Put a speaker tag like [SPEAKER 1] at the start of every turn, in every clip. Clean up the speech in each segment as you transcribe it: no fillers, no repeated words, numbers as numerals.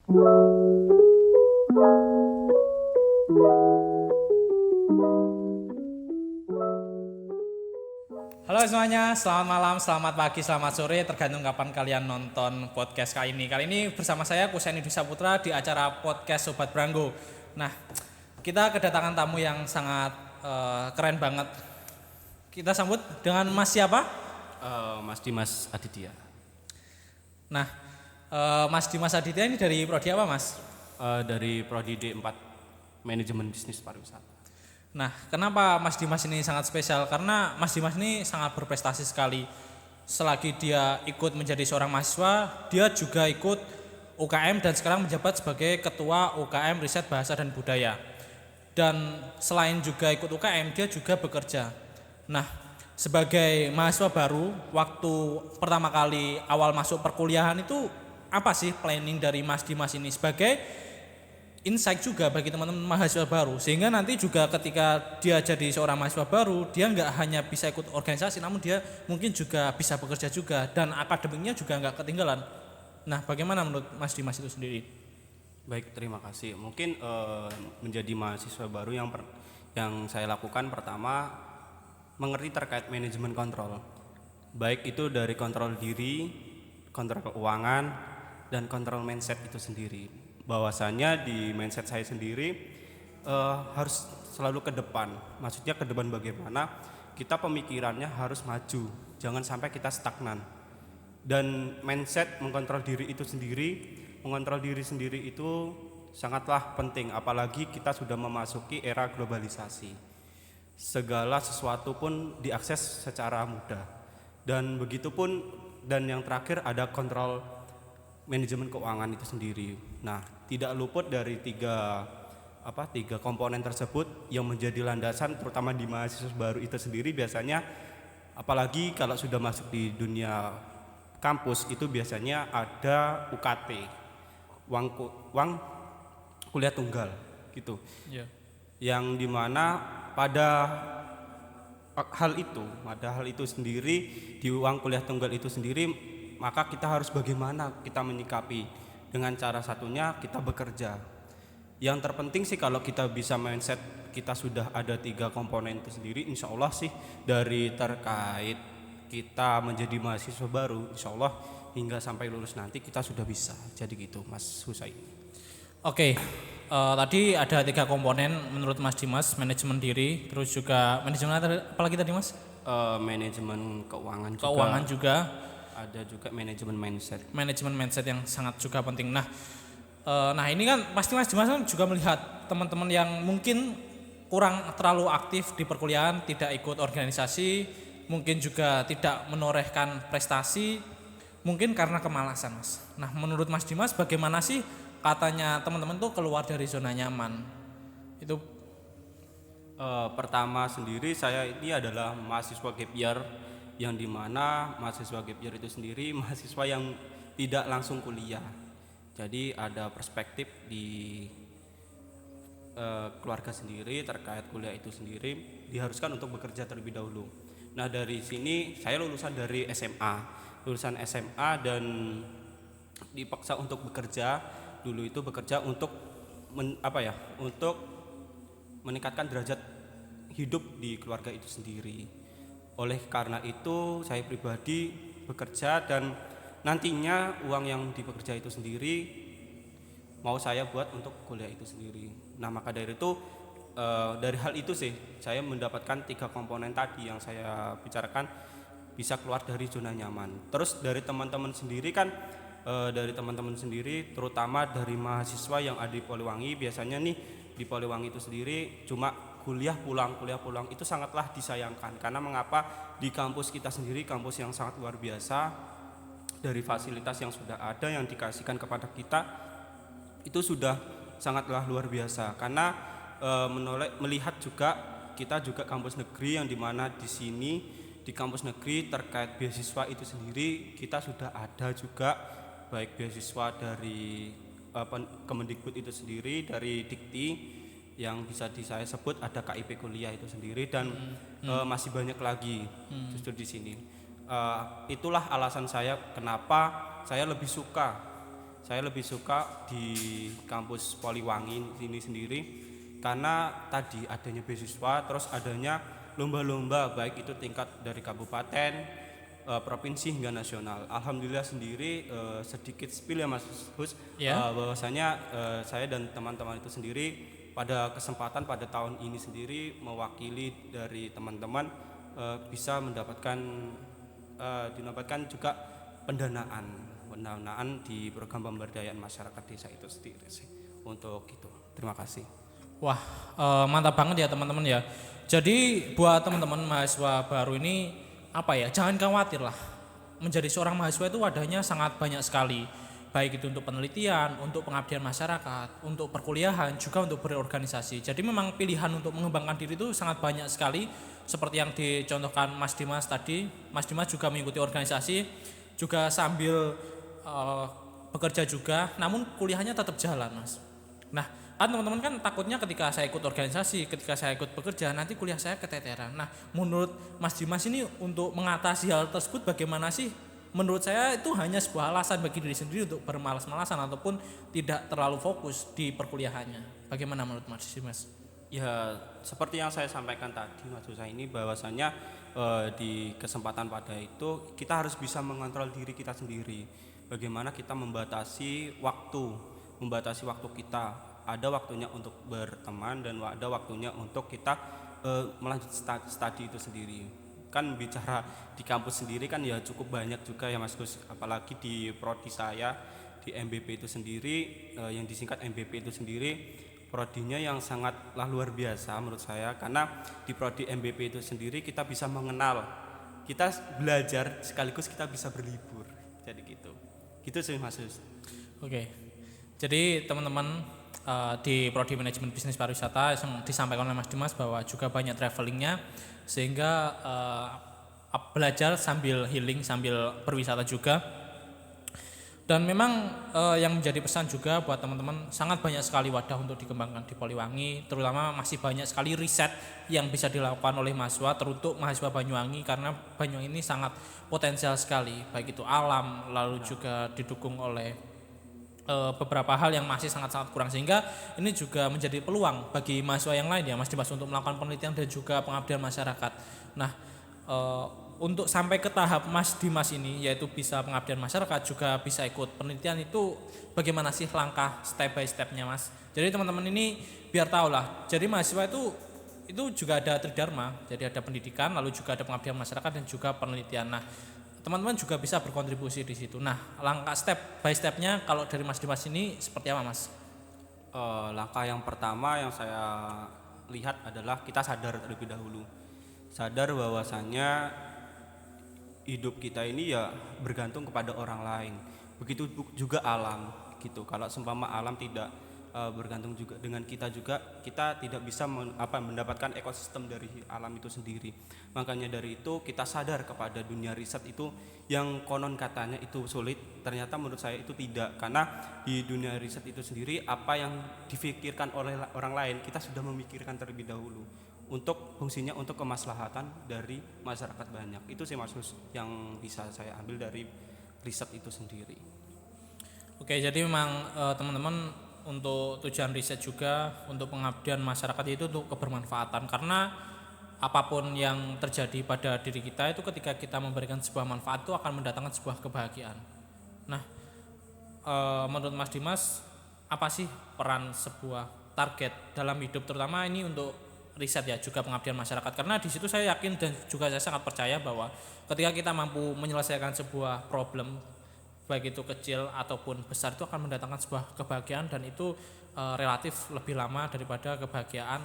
[SPEAKER 1] Halo semuanya, selamat malam, selamat pagi, selamat sore, tergantung kapan kalian nonton podcast kali ini. Kali ini bersama saya Kuseni Dwi Saputra di acara podcast Sobat Branggo. Nah, kita kedatangan tamu yang sangat keren banget. Kita sambut dengan Mas siapa?
[SPEAKER 2] Mas Dimas Aditya.
[SPEAKER 1] Nah, Mas Dimas Aditya ini dari prodi apa, Mas?
[SPEAKER 2] Dari Prodi D4 Manajemen Bisnis Pariwisata.
[SPEAKER 1] Nah, kenapa Mas Dimas ini sangat spesial? Karena Mas Dimas ini sangat berprestasi sekali. Selagi dia ikut menjadi seorang mahasiswa, dia juga ikut UKM dan sekarang menjabat sebagai Ketua UKM Riset Bahasa dan Budaya. Dan selain juga ikut UKM, dia juga bekerja. Nah, sebagai mahasiswa baru, waktu pertama kali awal masuk perkuliahan itu apa sih planning dari Mas Dimas ini sebagai insight juga bagi teman-teman mahasiswa baru, sehingga nanti juga ketika dia jadi seorang mahasiswa baru, dia nggak hanya bisa ikut organisasi, namun dia mungkin juga bisa bekerja juga dan akademiknya juga nggak ketinggalan. Nah, bagaimana menurut Mas Dimas itu sendiri?
[SPEAKER 2] Baik, terima kasih. Mungkin menjadi mahasiswa baru yang saya lakukan pertama mengerti terkait manajemen kontrol. Baik itu dari kontrol diri, kontrol keuangan, dan kontrol mindset itu sendiri. Bahwasanya di mindset saya sendiri harus selalu ke depan. Maksudnya ke depan bagaimana kita pemikirannya harus maju, jangan sampai kita stagnan. Dan mindset mengontrol diri sendiri itu sangatlah penting, apalagi kita sudah memasuki era globalisasi. Segala sesuatu pun diakses secara mudah. Dan begitupun, dan yang terakhir ada kontrol manajemen keuangan itu sendiri. Nah, tidak luput dari tiga komponen tersebut yang menjadi landasan terutama di mahasiswa baru itu sendiri. Biasanya apalagi kalau sudah masuk di dunia kampus itu biasanya ada UKT, uang kuliah tunggal gitu.
[SPEAKER 1] Ya.
[SPEAKER 2] Yang dimana pada hal itu sendiri, di uang kuliah tunggal itu sendiri, maka kita harus bagaimana kita menyikapi. Dengan cara satunya kita bekerja. Yang terpenting sih kalau kita bisa mindset kita sudah ada 3 komponen itu sendiri, insya Allah sih dari terkait kita menjadi mahasiswa baru, insya Allah hingga sampai lulus nanti kita sudah bisa. Jadi gitu Mas Husain.
[SPEAKER 1] Oke, tadi ada 3 komponen menurut Mas Dimas, manajemen diri, terus juga manajemen apa lagi tadi Mas?
[SPEAKER 2] Manajemen keuangan juga.
[SPEAKER 1] Keuangan juga.
[SPEAKER 2] Ada juga manajemen mindset.
[SPEAKER 1] Manajemen mindset yang sangat juga penting. Nah, ini kan pasti Mas Dimas kan juga melihat teman-teman yang mungkin kurang terlalu aktif di perkuliahan, tidak ikut organisasi, mungkin juga tidak menorehkan prestasi, mungkin karena kemalasan, Mas. Nah, menurut Mas Dimas bagaimana sih katanya teman-teman tuh keluar dari zona nyaman? Itu
[SPEAKER 2] Pertama sendiri saya ini adalah mahasiswa gap year, yang dimana mahasiswa gap year itu sendiri mahasiswa yang tidak langsung kuliah. Jadi ada perspektif di keluarga sendiri terkait kuliah itu sendiri diharuskan untuk bekerja terlebih dahulu. Nah, dari sini saya lulusan SMA dan dipaksa untuk bekerja. Dulu itu bekerja untuk untuk meningkatkan derajat hidup di keluarga itu sendiri. Oleh karena itu saya pribadi bekerja dan nantinya uang yang dipekerja itu sendiri mau saya buat untuk kuliah itu sendiri. Nah, maka dari itu dari hal itu sih saya mendapatkan 3 komponen tadi yang saya bicarakan, bisa keluar dari zona nyaman. Terus dari teman-teman sendiri kan terutama dari mahasiswa yang ada di Poliwangi, biasanya nih di Poliwangi itu sendiri cuma kuliah pulang itu sangatlah disayangkan. Karena mengapa di kampus kita sendiri, kampus yang sangat luar biasa, dari fasilitas yang sudah ada yang dikasihkan kepada kita itu sudah sangatlah luar biasa. Karena melihat juga kita juga kampus negeri, yang dimana di sini di kampus negeri terkait beasiswa itu sendiri kita sudah ada juga, baik beasiswa dari Kemendikbud itu sendiri, dari Dikti yang bisa saya sebut ada KIP kuliah itu sendiri, dan masih banyak lagi justru di sini. Itulah alasan saya kenapa saya lebih suka Saya lebih suka di kampus Poliwangi ini sendiri karena tadi adanya beasiswa, terus adanya lomba-lomba baik itu tingkat dari kabupaten, provinsi hingga nasional. Alhamdulillah sendiri sedikit spill ya Mas Hus,
[SPEAKER 1] Ya.
[SPEAKER 2] bahwasanya saya dan teman-teman itu sendiri pada kesempatan pada tahun ini sendiri mewakili dari teman-teman bisa mendapatkan juga pendanaan di program pemberdayaan masyarakat desa itu sendiri sih. Untuk itu, terima kasih.
[SPEAKER 1] Wah, mantap banget ya teman-teman ya. Jadi buat teman-teman mahasiswa baru ini apa ya, jangan khawatir lah. Menjadi seorang mahasiswa itu wadahnya sangat banyak sekali. Baik itu untuk penelitian, untuk pengabdian masyarakat, untuk perkuliahan, juga untuk berorganisasi. Jadi memang pilihan untuk mengembangkan diri itu sangat banyak sekali. Seperti yang dicontohkan Mas Dimas tadi, Mas Dimas juga mengikuti organisasi, juga sambil eh, bekerja juga, namun kuliahnya tetap jalan, Mas. Nah, kan teman-teman kan takutnya ketika saya ikut organisasi, ketika saya ikut bekerja, nanti kuliah saya keteteran. Nah, menurut Mas Dimas ini untuk mengatasi hal tersebut bagaimana sih? Menurut saya itu hanya sebuah alasan bagi diri sendiri untuk bermalas-malasan ataupun tidak terlalu fokus di perkuliahannya. Bagaimana menurut Mas Dimas?
[SPEAKER 2] Ya, seperti yang saya sampaikan tadi maksud saya ini bahwasanya di kesempatan pada itu kita harus bisa mengontrol diri kita sendiri. Bagaimana kita membatasi waktu kita. Ada waktunya untuk berteman dan ada waktunya untuk kita melanjut studi itu sendiri. Kan bicara di kampus sendiri kan ya cukup banyak juga ya Mas Gus, apalagi di prodi saya di MBP itu sendiri, yang disingkat MBP itu sendiri prodinya yang sangatlah luar biasa menurut saya, karena di prodi MBP itu sendiri kita bisa mengenal, kita belajar sekaligus kita bisa berlibur, jadi gitu sih Mas Gus.
[SPEAKER 1] Oke. Jadi teman-teman di prodi manajemen bisnis pariwisata yang disampaikan oleh Mas Dimas bahwa juga banyak travelingnya sehingga belajar sambil healing sambil berwisata juga. Dan memang yang menjadi pesan juga buat teman-teman, sangat banyak sekali wadah untuk dikembangkan di Poliwangi, terutama masih banyak sekali riset yang bisa dilakukan oleh mahasiswa, teruntuk mahasiswa Banyuwangi, karena Banyuwangi ini sangat potensial sekali, baik itu alam, lalu juga didukung oleh beberapa hal yang masih sangat-sangat kurang, sehingga ini juga menjadi peluang bagi mahasiswa yang lain ya Mas Dimas untuk melakukan penelitian dan juga pengabdian masyarakat. Nah, untuk sampai ke tahap Mas Dimas ini yaitu bisa pengabdian masyarakat juga bisa ikut penelitian, itu bagaimana sih langkah step by stepnya Mas? Jadi teman-teman ini biar tahu lah. Jadi mahasiswa itu juga ada tridharma. Jadi ada pendidikan, lalu juga ada pengabdian masyarakat dan juga penelitian. Nah, teman-teman juga bisa berkontribusi di situ. Nah, langkah step by stepnya kalau dari Mas Dimas ini seperti apa Mas?
[SPEAKER 2] Langkah yang pertama yang saya lihat adalah kita sadar terlebih dahulu, sadar bahwasannya hidup kita ini ya bergantung kepada orang lain. Begitu juga alam gitu. Kalau seumpama alam tidak bergantung juga dengan kita juga, kita tidak bisa mendapatkan ekosistem dari alam itu sendiri. Makanya dari itu kita sadar kepada dunia riset itu yang konon katanya itu sulit, ternyata menurut saya itu tidak, karena di dunia riset itu sendiri apa yang difikirkan oleh orang lain kita sudah memikirkan terlebih dahulu untuk fungsinya untuk kemaslahatan dari masyarakat banyak. Itu sih Mas Hus yang bisa saya ambil dari riset itu sendiri.
[SPEAKER 1] Oke, jadi memang teman-teman untuk tujuan riset juga untuk pengabdian masyarakat itu untuk kebermanfaatan, karena apapun yang terjadi pada diri kita itu ketika kita memberikan sebuah manfaat itu akan mendatangkan sebuah kebahagiaan. Nah, menurut Mas Dimas apa sih peran sebuah target dalam hidup, terutama ini untuk riset ya juga pengabdian masyarakat, karena di situ saya yakin dan juga saya sangat percaya bahwa ketika kita mampu menyelesaikan sebuah problem baik itu kecil ataupun besar itu akan mendatangkan sebuah kebahagiaan, dan itu relatif lebih lama daripada kebahagiaan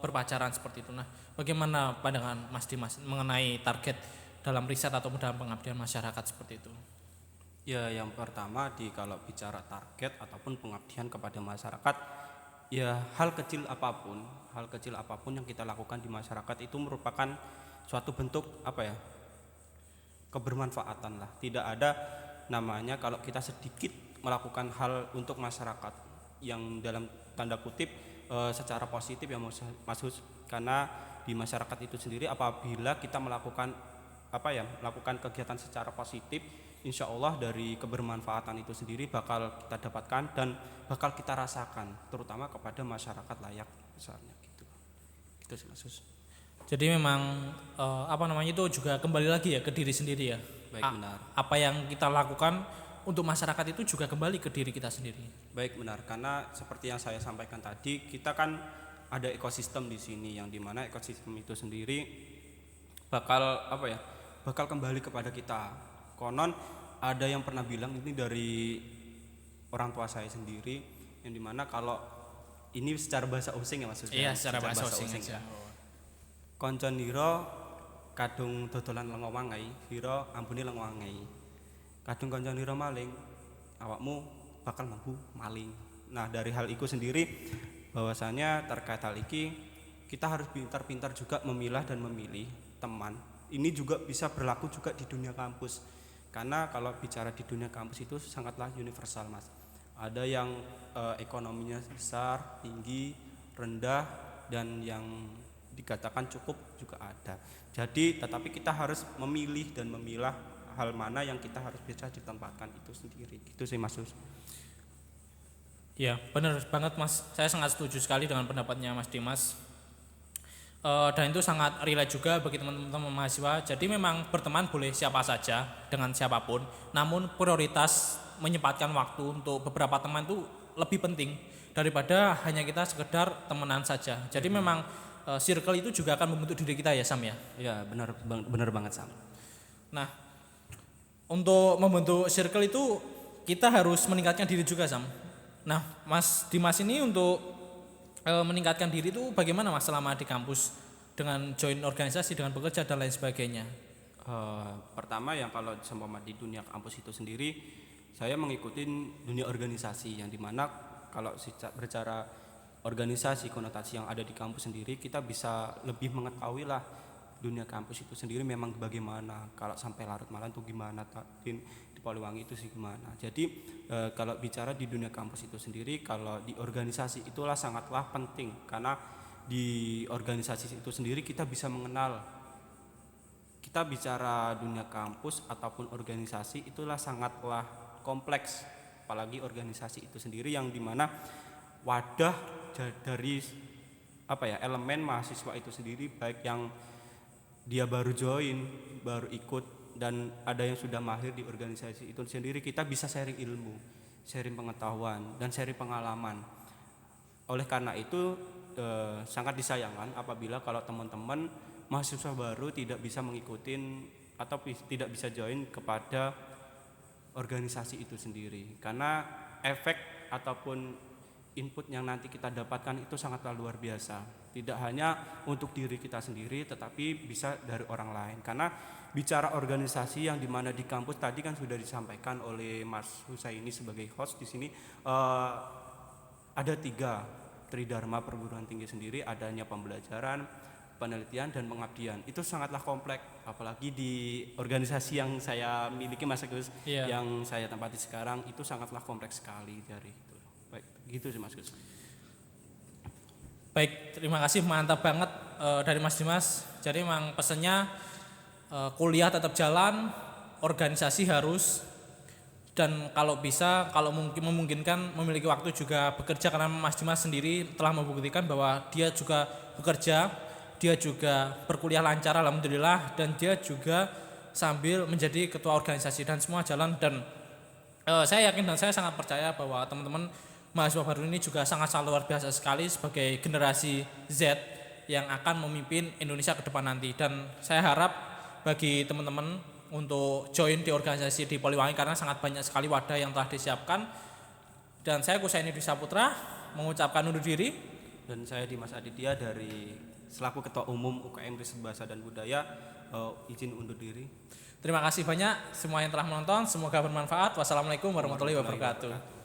[SPEAKER 1] berpacaran seperti itu. Nah, bagaimana pandangan Mas Dimas mengenai target dalam riset ataupun dalam pengabdian masyarakat seperti itu?
[SPEAKER 2] Ya, yang pertama kalau bicara target ataupun pengabdian kepada masyarakat, ya hal kecil apapun yang kita lakukan di masyarakat itu merupakan suatu bentuk kebermanfaatan lah. Tidak ada namanya kalau kita sedikit melakukan hal untuk masyarakat yang dalam tanda kutip secara positif ya Mas Hus, karena di masyarakat itu sendiri apabila kita melakukan kegiatan secara positif insya Allah dari kebermanfaatan itu sendiri bakal kita dapatkan dan bakal kita rasakan, terutama kepada masyarakat layak misalnya gitu. Itu sih Mas Gus.
[SPEAKER 1] Jadi memang itu juga kembali lagi ya ke diri sendiri ya.
[SPEAKER 2] Baik, benar.
[SPEAKER 1] Apa yang kita lakukan untuk masyarakat itu juga kembali ke diri kita sendiri.
[SPEAKER 2] Baik, benar, karena seperti yang saya sampaikan tadi, kita kan ada ekosistem di sini yang dimana ekosistem itu sendiri bakal bakal kembali kepada kita. Konon ada yang pernah bilang, ini dari orang tua saya sendiri, yang dimana kalau ini secara bahasa Osing ya Mas.
[SPEAKER 1] Iya, secara bahasa Osing
[SPEAKER 2] ya. Konco nira kadung dodolan lenga wangai, sira ampuni lenga wangai. Kadung konco nira maling, awakmu bakal mampu maling. Nah, dari hal itu sendiri bahwasanya terkait hal ini kita harus pintar-pintar juga memilah dan memilih teman. Ini juga bisa berlaku juga di dunia kampus. Karena kalau bicara di dunia kampus itu sangatlah universal, Mas. Ada yang ekonominya besar, tinggi, rendah, dan yang dikatakan cukup juga ada. Jadi tetapi kita harus memilih dan memilah hal mana yang kita harus bisa ditempatkan itu sendiri. Itu sih Mas Sus.
[SPEAKER 1] Ya, benar banget Mas. Saya sangat setuju sekali dengan pendapatnya Mas Dimas. Dan itu sangat relate juga bagi teman-teman mahasiswa. Jadi memang berteman boleh siapa saja dengan siapapun, namun prioritas menyempatkan waktu untuk beberapa teman itu lebih penting daripada hanya kita sekedar temenan saja. Jadi memang circle itu juga akan membentuk diri kita ya Sam ya.
[SPEAKER 2] Ya, benar banget Sam.
[SPEAKER 1] Nah, untuk membentuk circle itu kita harus meningkatkan diri juga Sam. Nah, Mas Dimas ini untuk meningkatkan diri itu bagaimana Mas selama di kampus dengan join organisasi, dengan bekerja dan lain sebagainya?
[SPEAKER 2] Pertama yang kalau seumpama di dunia kampus itu sendiri, saya mengikuti dunia organisasi yang dimana kalau berbicara organisasi konotasi yang ada di kampus sendiri, kita bisa lebih mengetahui lah dunia kampus itu sendiri memang bagaimana, kalau sampai larut malam itu gimana, di Poliwangi itu sih gimana. Jadi kalau bicara di dunia kampus itu sendiri, kalau di organisasi itulah sangatlah penting, karena di organisasi itu sendiri kita bisa mengenal, kita bicara dunia kampus ataupun organisasi itulah sangatlah kompleks, apalagi organisasi itu sendiri yang dimana wadah dari elemen mahasiswa itu sendiri, baik yang dia baru join, baru ikut, dan ada yang sudah mahir di organisasi itu sendiri, kita bisa sharing ilmu, sharing pengetahuan, dan sharing pengalaman. Oleh karena itu sangat disayangkan apabila kalau teman-teman mahasiswa baru tidak bisa mengikuti atau tidak bisa join kepada organisasi itu sendiri, karena efek ataupun input yang nanti kita dapatkan itu sangatlah luar biasa. Tidak hanya untuk diri kita sendiri, tetapi bisa dari orang lain. Karena bicara organisasi yang dimana di kampus tadi kan sudah disampaikan oleh Mas Husaini sebagai host di sini, ada 3 tridharma perguruan tinggi sendiri, adanya pembelajaran, penelitian, dan pengabdian. Itu sangatlah kompleks, apalagi di organisasi yang saya miliki Mas Agus, yang saya tempati sekarang itu sangatlah kompleks sekali dari itu. Baik, gitu sih Mas Gus.
[SPEAKER 1] Baik, terima kasih, mantap banget dari Mas Dimas. Jadi memang pesannya kuliah tetap jalan, organisasi harus, dan kalau bisa, kalau mungkin memungkinkan memiliki waktu juga bekerja, karena Mas Dimas sendiri telah membuktikan bahwa dia juga bekerja, dia juga berkuliah lancar alhamdulillah, dan dia juga sambil menjadi ketua organisasi, dan semua jalan. Dan saya yakin dan saya sangat percaya bahwa teman-teman mahasiswa baru ini juga sangat luar biasa sekali sebagai generasi Z yang akan memimpin Indonesia ke depan nanti. Dan saya harap bagi teman-teman untuk join di organisasi di Poliwangi, karena sangat banyak sekali wadah yang telah disiapkan. Dan saya Husaini Dwi Saputra mengucapkan undur diri.
[SPEAKER 2] Dan saya Dimas Aditya dari selaku Ketua Umum UKM Riset Bahasa dan Budaya izin undur diri.
[SPEAKER 1] Terima kasih banyak semua yang telah menonton, semoga bermanfaat. Wassalamualaikum warahmatullahi wabarakatuh.